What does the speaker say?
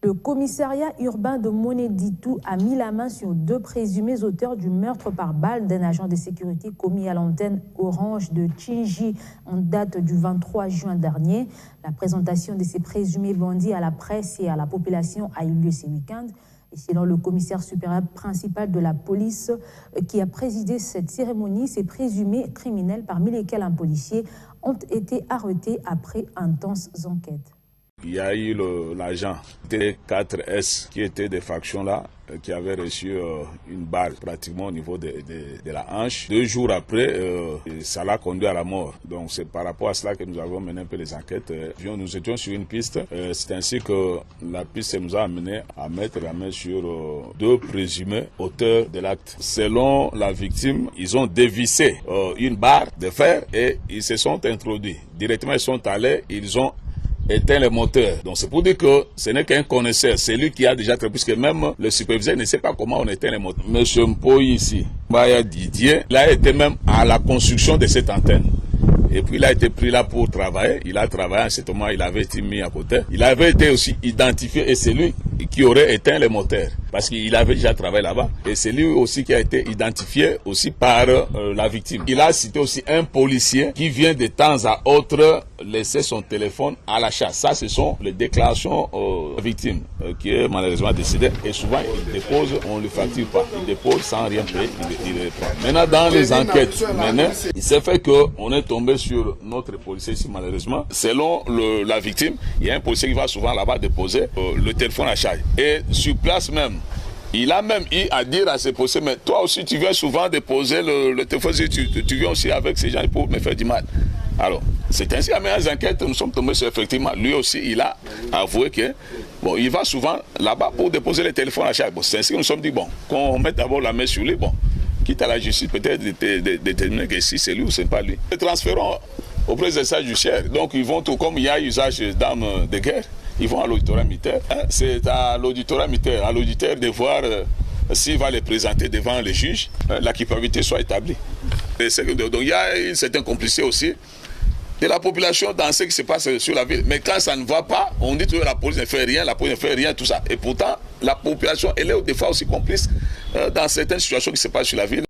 Le commissariat urbain de Monéditou a mis la main sur 2 présumés auteurs du meurtre par balle d'un agent de sécurité commis à l'antenne Orange de Tchingi en date du 23 juin dernier. La présentation de ces présumés bandits à la presse et à la population a eu lieu ce week-end. Et selon le commissaire supérieur principal de la police qui a présidé cette cérémonie, ces présumés criminels, parmi lesquels un policier, ont été arrêtés après intenses enquêtes. Il y a eu l'agent T4S qui était des factions là, qui avait reçu une balle pratiquement au niveau de la hanche. 2 jours après, ça l'a conduit à la mort. Donc c'est par rapport à cela que nous avons mené un peu les enquêtes. Nous étions sur une piste. C'est ainsi que la piste nous a amené à mettre la main sur 2 présumés auteurs de l'acte. Selon la victime, ils ont dévissé une barre de fer et ils se sont introduits. Directement, ils sont allés, ils ont éteint les moteurs. Donc c'est pour dire que ce n'est qu'un connaisseur, c'est lui qui a déjà travaillé, puisque même le superviseur ne sait pas comment on éteint les moteurs. Monsieur Mpoyi ici, Maya Didier, il a été même à la construction de cette antenne. Et puis il a été pris là pour travailler. Il a travaillé en ce moment, il avait été mis à côté. Il avait été aussi identifié et c'est lui qui aurait éteint les moteurs. Parce qu'il avait déjà travaillé là-bas. Et c'est lui aussi qui a été identifié aussi par la victime. Il a cité aussi un policier qui vient de temps à autre laisser son téléphone à la chasse. Ça, ce sont les déclarations victimes qui est malheureusement décédé. Et souvent, il dépose, on ne le facture pas. Il dépose sans rien payer, il reprend. Maintenant, dans les enquêtes, il s'est fait qu'on est tombé sur notre policier ici, malheureusement. Selon la victime, il y a un policier qui va souvent là-bas déposer le téléphone à charge. Et sur place même, il a même eu à dire à ses policiers, mais toi aussi tu viens souvent déposer le téléphone, tu viens aussi avec ces gens pour me faire du mal. Alors, c'est ainsi qu'à mes enquêtes, nous sommes tombés sur effectivement, lui aussi, il a avoué que, bon, il va souvent là-bas pour déposer les téléphones à charge. Bon, c'est ainsi que nous sommes dit, bon, qu'on mette d'abord la main sur lui, bon, quitte à la justice peut-être de déterminer que si c'est lui ou c'est pas lui. Nous transférons au président judiciaire, donc ils vont tout comme il y a usage d'armes de guerre. Ils vont à l'auditorat militaire. C'est à l'auditorat militaire, à l'auditeur de voir s'il va les présenter devant les juges, la culpabilité soit établie. Donc il y a une certaine complicité aussi de la population dans ce qui se passe sur la ville. Mais quand ça ne va pas, on dit que la police ne fait rien, la police ne fait rien, tout ça. Et pourtant, la population, elle est des fois aussi complice dans certaines situations qui se passent sur la ville.